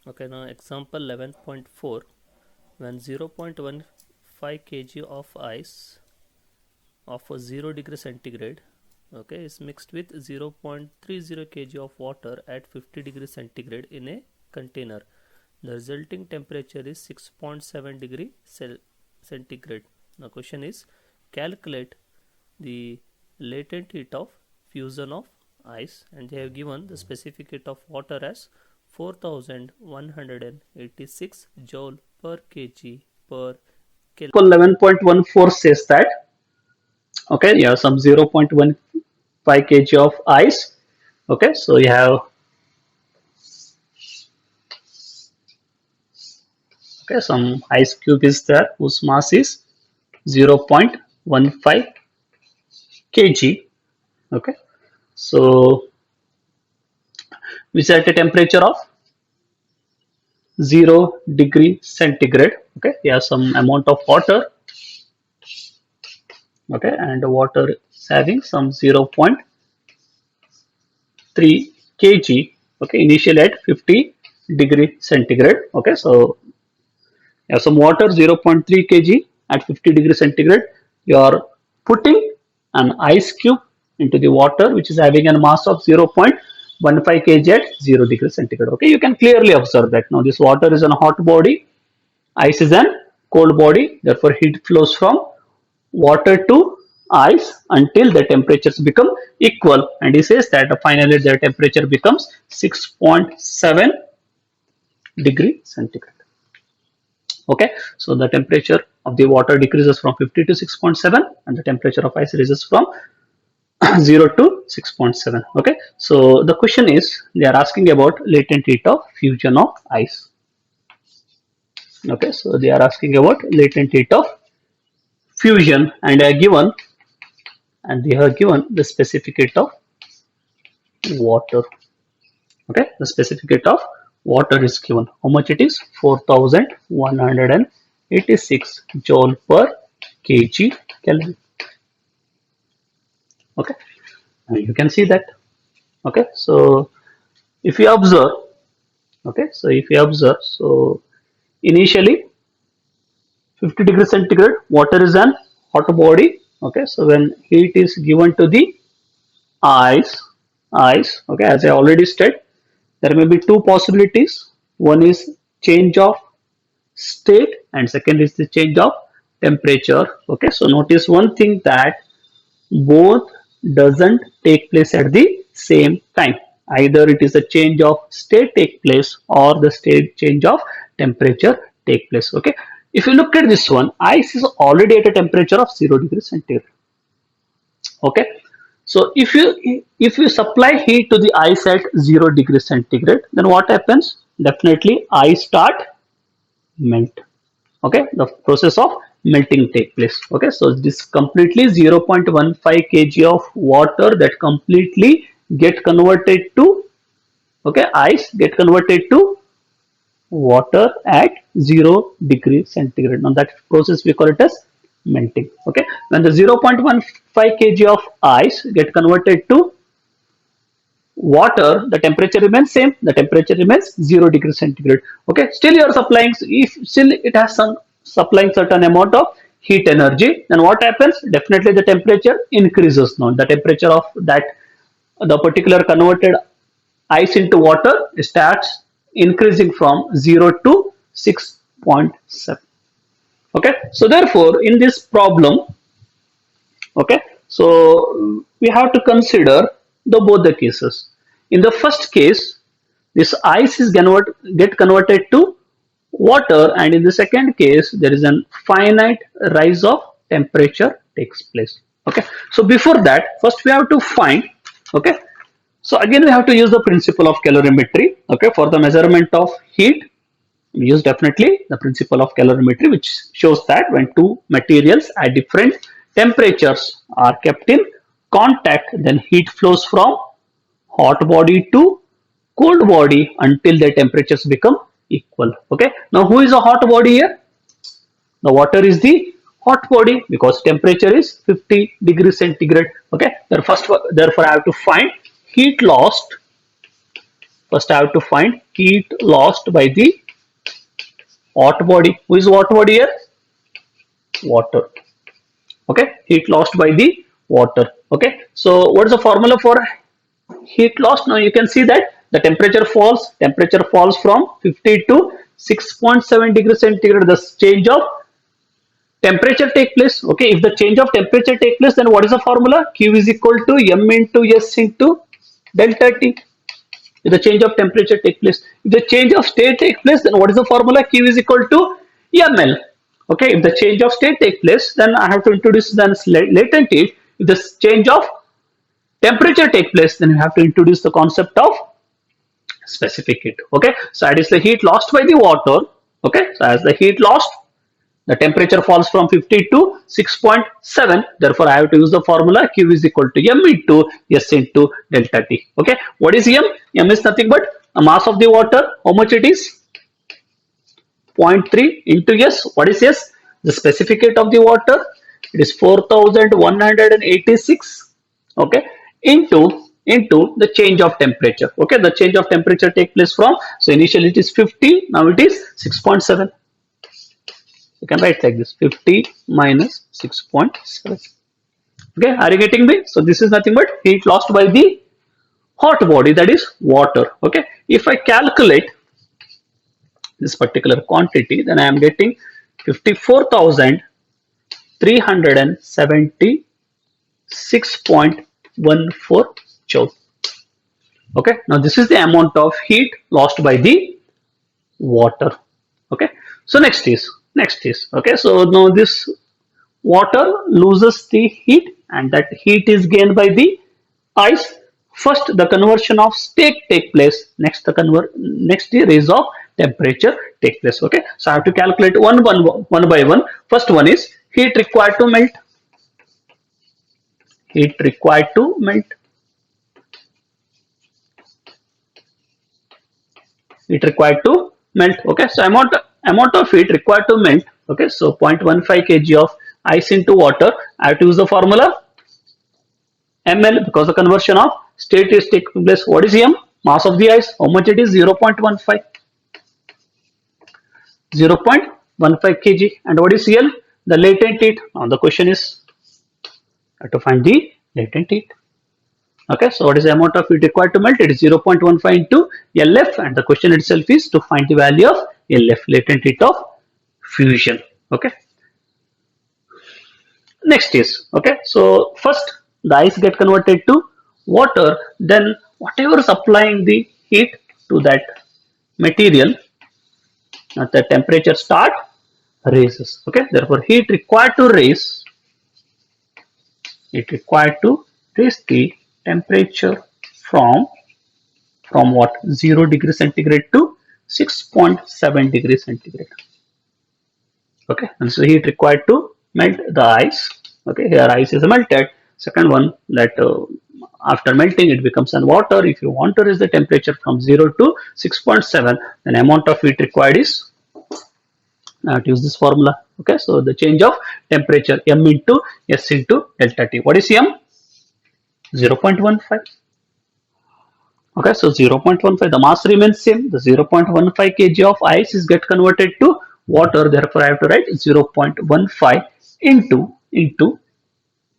Okay, now example 11.4. When 0.15 kg of ice of 0 degree centigrade, okay, is mixed with 0.30 kg of water at 50 degree centigrade in a container, the resulting temperature is 6.7 degree centigrade. Now question is, calculate the latent heat of fusion of ice, and they have given the specific heat of water as 4186 joule per kg per Kelvin. 11.14 says that, okay, you have some 0.15 kg of ice. Okay, so you have, okay, some ice cube is there whose mass is 0.15 kg. Okay, so we set a temperature of 0 degree centigrade. Okay, we have some amount of water. Okay, and the water is having some 0.3 kg. Okay, initially at 50 degree centigrade. Okay, so you have some water 0.3 kg at 50 degree centigrade. You are putting an ice cube into the water which is having a mass of 0.15 kg at 0 degree centigrade. Okay, you can clearly observe that now this water is a hot body, ice is an cold body, therefore heat flows from water to ice until the temperatures become equal, and he says that finally the temperature becomes 6.7 degree centigrade. Okay, so the temperature of the water decreases from 50 to 6.7 and the temperature of ice rises from 0 to 6.7. Okay, so the question is, they are asking about latent heat of fusion of ice. Okay, so they are asking about latent heat of fusion, and they have given the specific heat of water. Okay, the specific heat of water is given. How much it is? 4186 joule per kg Kelvin. Okay, and you can see that. Okay, so if you observe, okay, so if you observe, so initially 50 degree centigrade, water is an hot body. Okay, so when heat is given to the ice, okay, as I already said, there may be two possibilities. One is change of state and second is the change of temperature. Okay, so notice one thing, that both doesn't take place at the same time. Either it is a change of state take place or the state change of temperature take place. Okay, if you look at this one, ice is already at a temperature of 0 degrees centigrade. Okay, so if you supply heat to the ice at 0 degrees centigrade, then what happens? Definitely ice start melt. Okay, the process of melting take place. Okay, so this completely 0.15 kg of water that completely get converted to, okay, ice get converted to water at 0 degree centigrade. Now that process we call it as melting. Okay, when the 0.15 kg of ice get converted to water, the temperature remains same, the temperature remains 0 degree centigrade. Okay, still you are supplying, if still it has some supplying certain amount of heat energy, then what happens? Definitely the temperature increases. Now the temperature of that, the particular converted ice into water, starts increasing from 0 to 6.7. Okay, so therefore in this problem, okay, so we have to consider the both the cases. In the first case, this ice is get converted to water, and in the second case there is a finite rise of temperature takes place. Okay, so before that, first we have to find, okay, so again we have to use the principle of calorimetry. Okay, for the measurement of heat, we use definitely the principle of calorimetry, which shows that when two materials at different temperatures are kept in contact, then heat flows from hot body to cold body until their temperatures become equal. Okay, now who is a hot body here? The water is the hot body because temperature is 50 degrees centigrade. Okay, therefore I have to find heat lost. First I have to find heat lost by the hot body. Who is hot body here? Water. Okay, heat lost by the water. Okay, so what is the formula for heat loss? Now you can see that the temperature falls from 50 to 6.7 degrees centigrade. The change of temperature take place. Okay, if the change of temperature take place, then what is the formula? Q is equal to m into s into delta t. If the change of temperature take place, if the change of state take place, then what is the formula? Q is equal to ml. Okay, if the change of state take place, then I have to introduce then latent heat. If the change of temperature take place, then you have to introduce the concept of specific heat. Okay, so that is the heat lost by the water. Okay, so as the heat lost, the temperature falls from 50 to 6.7. Therefore, I have to use the formula Q is equal to m into s into delta t. Okay, what is m? M is nothing but the mass of the water. How much it is? 0.3 into s. What is s? The specific heat of the water. It is 4186. Okay, into the change of temperature. Okay, the change of temperature take place from, so initially it is 50, now it is 6.7. You can write like this, 50 minus 6.7. Okay, are you getting me? So this is nothing but heat lost by the hot body, that is water. Okay, if I calculate this particular quantity, then I am getting 54,376.14 joule. Okay, now this is the amount of heat lost by the water. Okay, so next is okay, so now this water loses the heat and that heat is gained by the ice. First the conversion of state take place, next the raise of temperature take place. Okay, so I have to calculate one by one. First one is heat required to melt. Heat required to melt. Heat required to melt. Okay, so amount of heat required to melt. Okay, so 0.15 kg of ice into water. I have to use the formula ml because the conversion of state is taking place. What is m? Mass of the ice. How much it is? 0.15. 0.15 kg. And what is L? The latent heat. Now the question is how to find the latent heat. Okay, so what is the amount of heat required to melt? It is 0.15 into LF, and the question itself is to find the value of LF, latent heat of fusion. Okay. Next is, okay, so first the ice get converted to water, then whatever is applying the heat to that material, at the temperature start raises. Okay, therefore heat required to raise the temperature from what? 0 degree centigrade to 6.7 degrees centigrade. Okay, and so heat required to melt the ice. Okay, here ice is melted. Second one, that after melting it becomes an water. If you want to raise the temperature from 0 to 6.7, then amount of heat required is, to use this formula. Okay, so the change of temperature m into s into delta t. What is m? 0.15. Okay, so 0.15, the mass remains same. The 0.15 kg of ice is get converted to water. Therefore, I have to write 0.15 into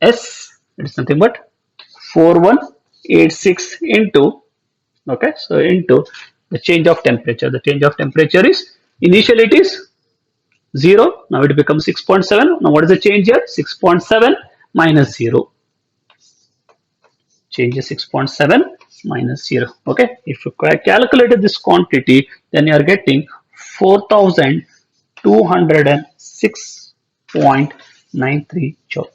S. It is nothing but 4186 into, okay, so into the change of temperature. The change of temperature is, initially it is 0. Now it becomes 6.7. Now what is the change here? 6.7 minus 0. Change is 6.7 minus 0. Okay, if you calculated this quantity, then you are getting 4206.93 joule.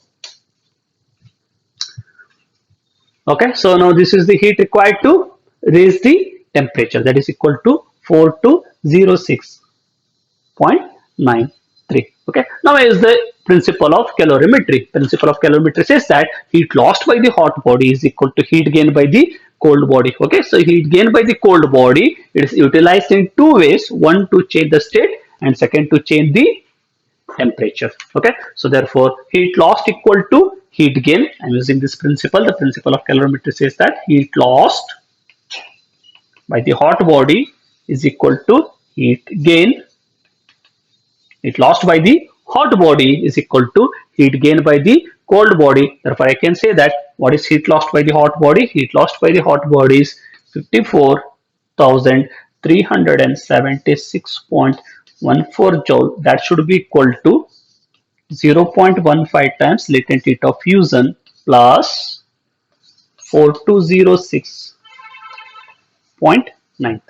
Okay, so now this is the heat required to raise the temperature, that is equal to 4206.93. Okay, now is the principle of calorimetry. Principle of calorimetry says that heat lost by the hot body is equal to heat gained by the cold body. Okay, so heat gained by the cold body, it is utilized in two ways: one to change the state, and second to change the temperature. Okay, so therefore heat lost equal to heat gain. I'm using this principle. The principle of calorimetry says that heat lost by the hot body is equal to heat gain. Heat lost by the hot body is equal to heat gain by the cold body. Therefore, I can say that what is heat lost by the hot body? Heat lost by the hot body is 54,376.14 joule. That should be equal to 0.15 times latent heat of fusion plus 4206.93.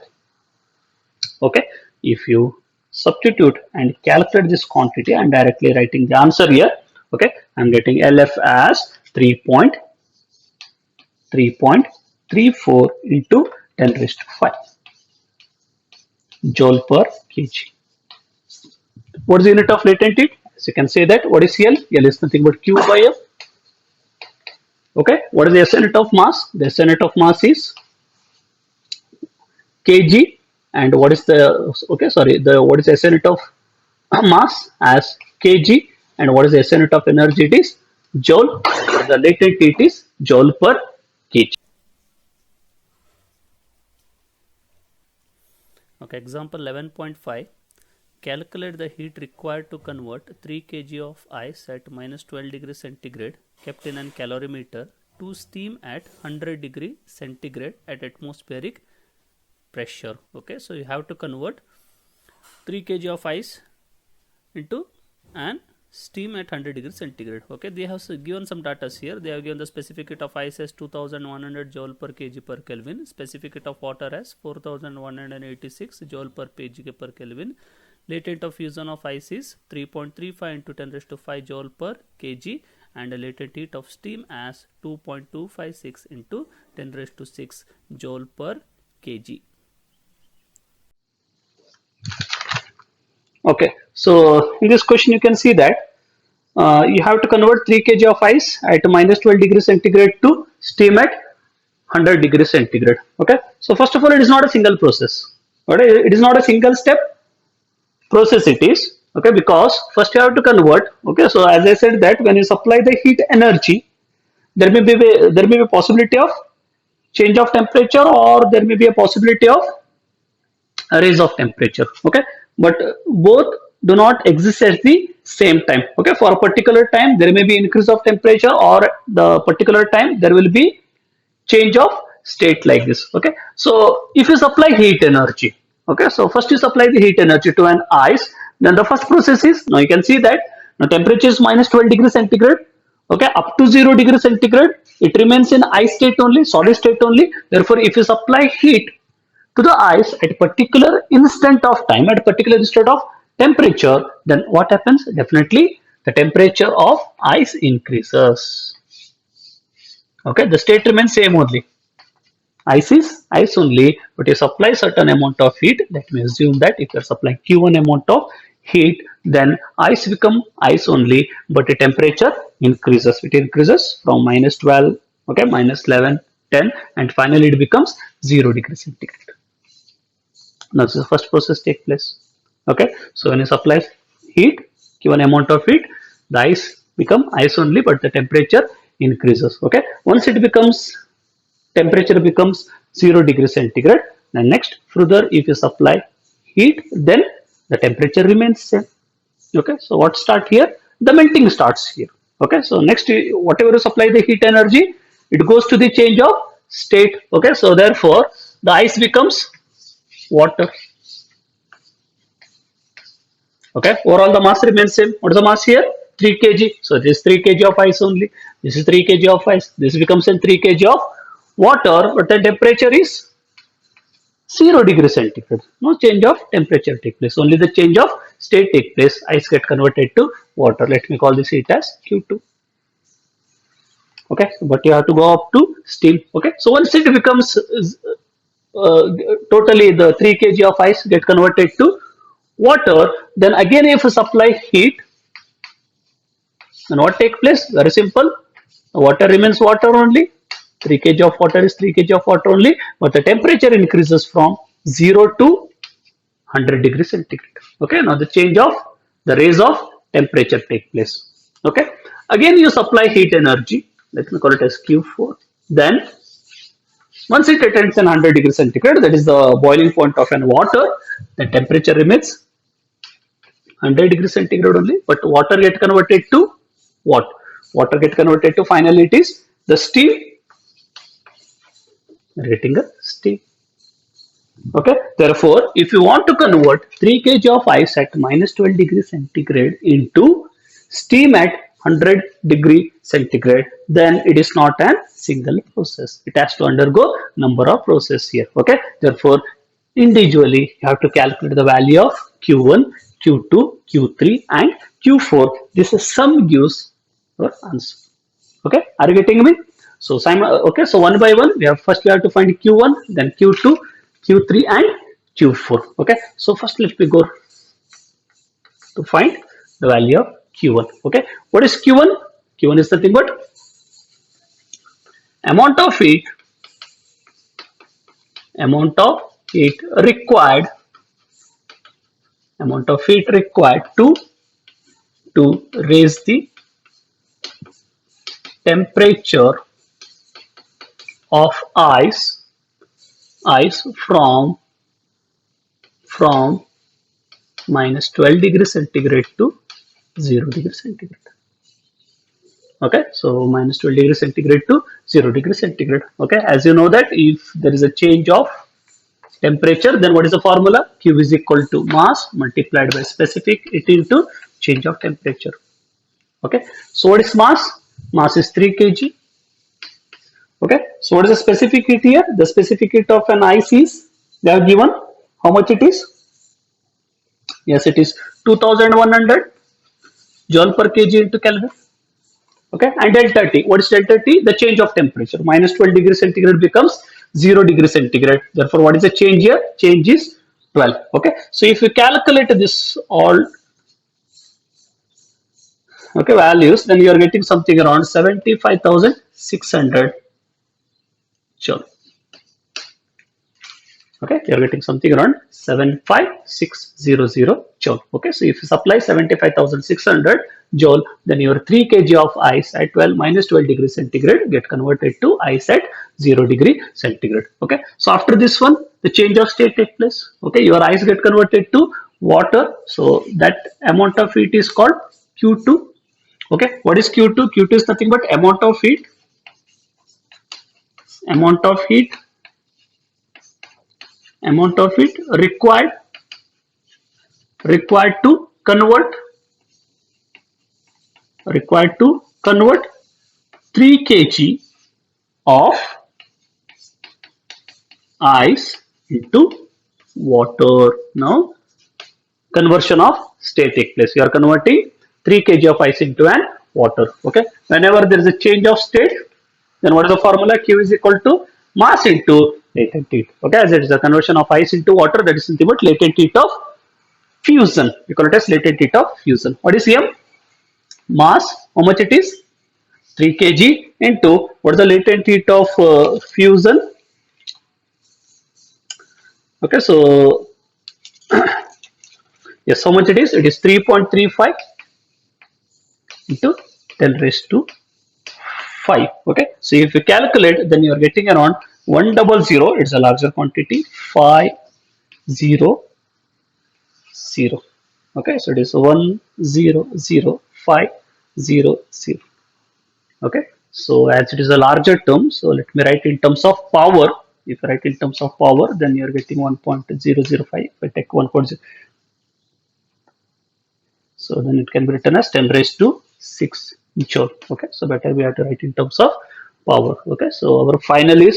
Okay, if you substitute and calculate this quantity, I'm directly writing the answer here. Okay, I'm getting LF as 3.34 into 10 raised to 5 joule per kg. What is the unit of latent heat? So you can say that what is L? L is nothing but Q by F. Okay, what is the SI unit of mass? The SI unit of mass is kg, and what is the what is the SI unit of mass as kg, and what is the SI unit of energy? It is joule. The latent heat is joule per kg. Okay, example 11.5. Calculate the heat required to convert 3 kg of ice at minus 12 degrees centigrade kept in an calorimeter to steam at 100 degree centigrade at atmospheric pressure. Okay, so you have to convert 3 kg of ice into an steam at 100 degrees centigrade. Okay, they have given some data here. They have given the specific heat of ice as 2100 joule per kg per Kelvin, specific heat of water as 4186 joule per kg per Kelvin. Latent of fusion of ice is 3.35 into 10 raised to 5 joule per kg, and a latent heat of steam as 2.256 into 10 raised to 6 joule per kg. Okay, so in this question you can see that you have to convert 3 kg of ice at minus 12 degrees centigrade to steam at 100 degrees centigrade. Okay, so first of all, it is not a single process. Okay, it is not a single step process. It is okay because first you have to convert. Okay, so as I said that when you supply the heat energy, there may be a possibility of change of temperature, or there may be a possibility of a raise of temperature. Okay, but both do not exist at the same time. Okay, for a particular time there may be increase of temperature, or the particular time there will be change of state like this. Okay, so if you supply heat energy, okay, so first you supply the heat energy to an ice, then the first process is, now you can see that now temperature is minus 12 degrees centigrade. Okay, up to 0 degrees centigrade it remains in ice state only, solid state only. Therefore, if you supply heat to the ice at a particular instant of time, at a particular instant of temperature, then what happens? Definitely the temperature of ice increases. Okay, the state remains same only. Ice is ice only, but you supply certain amount of heat. That may assume that if you are supplying Q1 amount of heat, then ice become ice only, but the temperature increases. It increases from minus 12, okay, minus 11, 10, and finally it becomes 0 degrees centigrade. Now this is the first process take place. Okay, so when you supply heat, given amount of heat, the ice become ice only, but the temperature increases. Okay, once it becomes temperature becomes 0 degrees centigrade, then next further if you supply heat, then the temperature remains same. Okay, so what start here? The melting starts here. Okay, so next whatever you supply the heat energy, it goes to the change of state. Okay, so therefore the ice becomes water. Okay, overall the mass remains same. What is the mass here? 3 kg. So this is 3 kg of ice only. This is 3 kg of ice. This becomes in 3 kg of water, but the temperature is 0 degrees centigrade. No change of temperature take place. Only the change of state take place. Ice get converted to water. Let me call this heat as Q2. Okay, but you have to go up to steam. Okay, so once it becomes totally the 3 kg of ice get converted to water, then again if you supply heat, then what take place? Very simple. Water remains water only. 3 kg of water is 3 kg of water only, but the temperature increases from 0 to 100 degrees centigrade. Okay, now the change of the raise of temperature take place. Okay, again you supply heat energy. Let me call it as Q4. Then Once it attains an 100 degrees centigrade, that is the boiling point of an water, the temperature remains 100 degrees centigrade only, but water get converted to what? Water get converted to, finally it is the steam. We are getting a steam. Okay, therefore, if you want to convert 3 kg of ice at minus 12 degrees centigrade into steam at 100 degree centigrade, then it is not a single process. It has to undergo number of processes here. Okay, therefore, individually you have to calculate the value of Q1, Q2, Q3 and Q4. This is sum gives your answer. Okay, are you getting me? So okay, so one by one we have to find Q1, then Q2, Q3 and Q4. Okay, so first let me go to find the value of Q1. Okay, what is Q1? Q1 is nothing but amount of heat required to raise the temperature of ice from minus 12 degrees centigrade to 0 degrees centigrade. Okay, so minus 12 degrees centigrade to 0 degrees centigrade. Okay, as you know that if there is a change of temperature, then what is the formula? Q is equal to mass multiplied by specific heat into change of temperature. Okay, so what is mass? Mass is 3 kg. Okay, so what is the specific heat here? The specific heat of an ice is, they have given how much it is? Yes, it is 2100 joule per kg into Kelvin. Okay, and delta T, what is delta T? The change of temperature. Minus 12 degrees centigrade becomes 0 degrees centigrade. Therefore, what is the change here? Change is 12. Okay, so if you calculate this all values, then you are getting something around 75,600 joule. Okay, you are getting something around 75600 joule. Okay, so if you supply 75,600 joule, then your 3 kg of ice at 12 degrees centigrade get converted to ice at 0 degree centigrade. Okay, so after this one, the change of state take place. Okay, your ice get converted to water, so that amount of heat is called Q2. Okay, what is Q2? Q2 is nothing but amount of heat required to convert 3 kg of ice into water. Now conversion of state take place. You are converting 3 kg of ice into an water. Okay, whenever there is a change of state, then what is the formula? Q is equal to mass into latent heat. Okay, as it is a conversion of ice into water, that is nothing but latent heat of fusion. We call it as latent heat of fusion. What is M? Mass, how much it is? 3 kg into what is the latent heat of fusion? Okay, so yes, how much it is? It is 3.35 into 10 raised to 5. Okay, so if you calculate, then you are getting around 100. It's a larger quantity. 500. Okay, so it is 100,500. Okay, so as it is a larger term, so let me write in terms of power. If you write in terms of power, then you are getting 1.005. If I take 1.0, so then it can be written as 10 raised to 6 joule. Okay, so better we have to write in terms of power. Okay, so our finally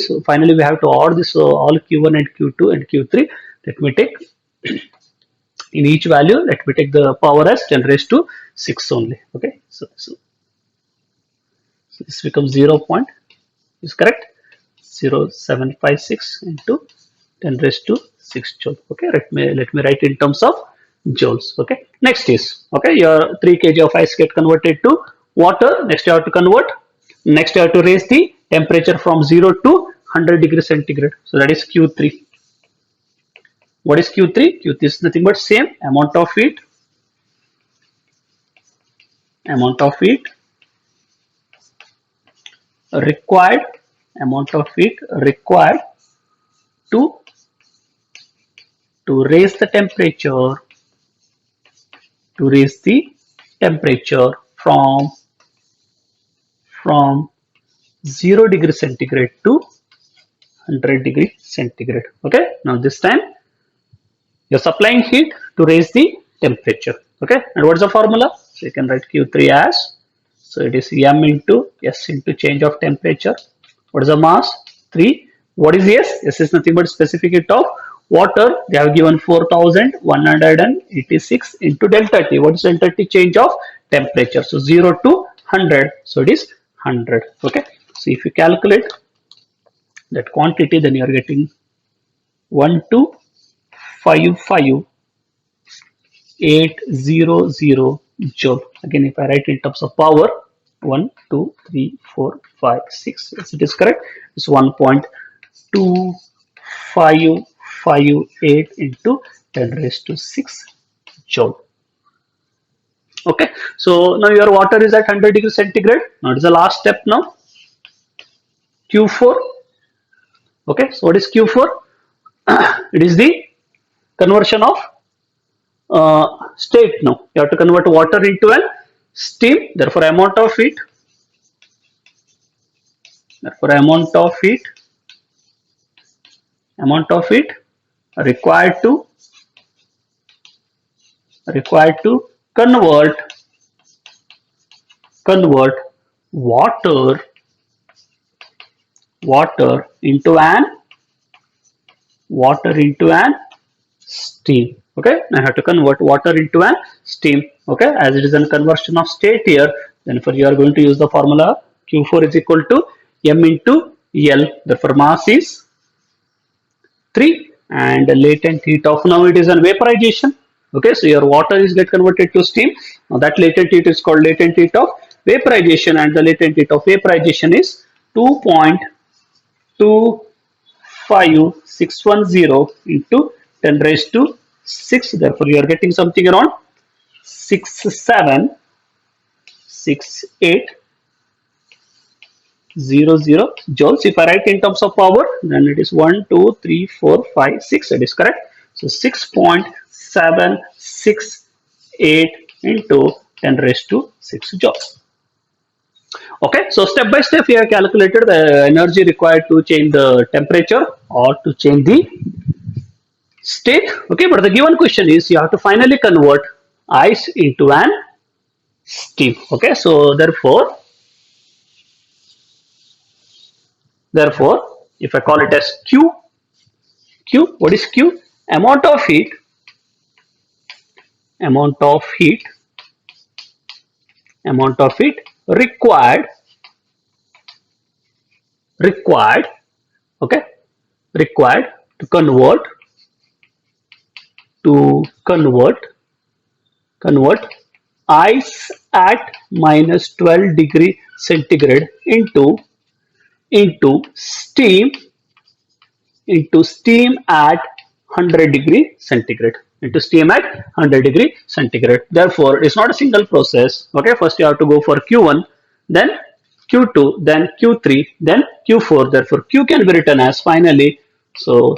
we have to add this all Q1 and Q2 and Q3. Let me take in each value, let me take the power as 10 raised to 6 only. Okay, so this becomes 0. Is correct? 0756 into 10 raised to 6 joule. Okay, let me write in terms of joules. Okay, next is, okay, your 3 kg of ice get converted to water. Next you have to convert, next you have to raise the temperature from 0 to 100 degrees centigrade. So that is Q3. What is Q3? Q3 is nothing but same amount of heat required heat required to raise the temperature from 0 degree centigrade to 100 degree centigrade. Okay, now this time you're supplying heat to raise the temperature. Okay, and what's the formula? So you can write Q3 as, so it is M into S into change of temperature. What is the mass? 3. What is S? S is nothing but specific heat of water. They have given 4186 into delta T. What is delta T? Change of temperature. So 0 to 100. So it is 100. Okay. So if you calculate that quantity, then you are getting 1255,800 joule. Again, if I write in terms of power, 1, 2, 3, 4, 5, 6. Yes, it is correct. It's 1.2558 into 10 raised to 6 joule. Okay, so now your water is at 100 degrees centigrade. Now it is the last step now. Q4. Okay, so what is Q4? It is the conversion of state now. You have to convert water into an steam. Therefore, amount of heat required to convert water into an steam. Okay, I have to convert water into an steam. Okay, as it is a conversion of state here, then for you are going to use the formula Q4 is equal to M into L. Therefore, mass is 3 and latent heat of, now it is a vaporization. Okay, so your water is get converted to steam. Now that latent heat is called latent heat of vaporization, and the latent heat of vaporization is 2.25610 into 10 raised to 6. Therefore, you are getting something around 676800 joules. If I write in terms of power, then it is 1, 2, 3, 4, 5, 6. That is correct. So 6.768 into 10 raised to 6 joules. Okay, so step by step we have calculated the energy required to change the temperature or to change the state. Okay, but the given question is you have to finally convert ice into an steam. Okay, so therefore if I call it as Q, what is Q? Amount of heat required to convert ice at minus 12 degree centigrade into steam at 100 degree centigrade. Therefore, it's not a single process. Okay, first you have to go for Q1, then Q2, then Q3, then Q4. Therefore, Q can be written as finally, so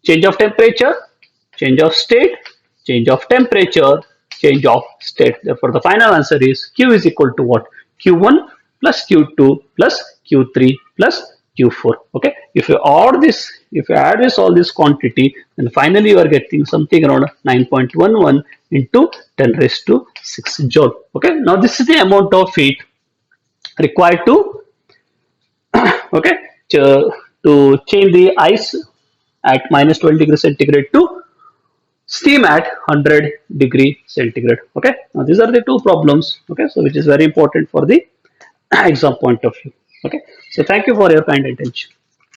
change of temperature, change of state, change of temperature, change of state. Therefore, the final answer is Q is equal to what? Q1 plus Q2 plus Q3 plus Q4. Okay, if you add this all this quantity, then finally you are getting something around 9.11 into 10 raised to 6 joule. Okay, now this is the amount of heat required to okay, to change the ice at minus 12 degree centigrade to steam at 100 degree centigrade. Okay, now these are the two problems. Okay, so which is very important for the exam point of view. Okay, so thank you for your kind attention.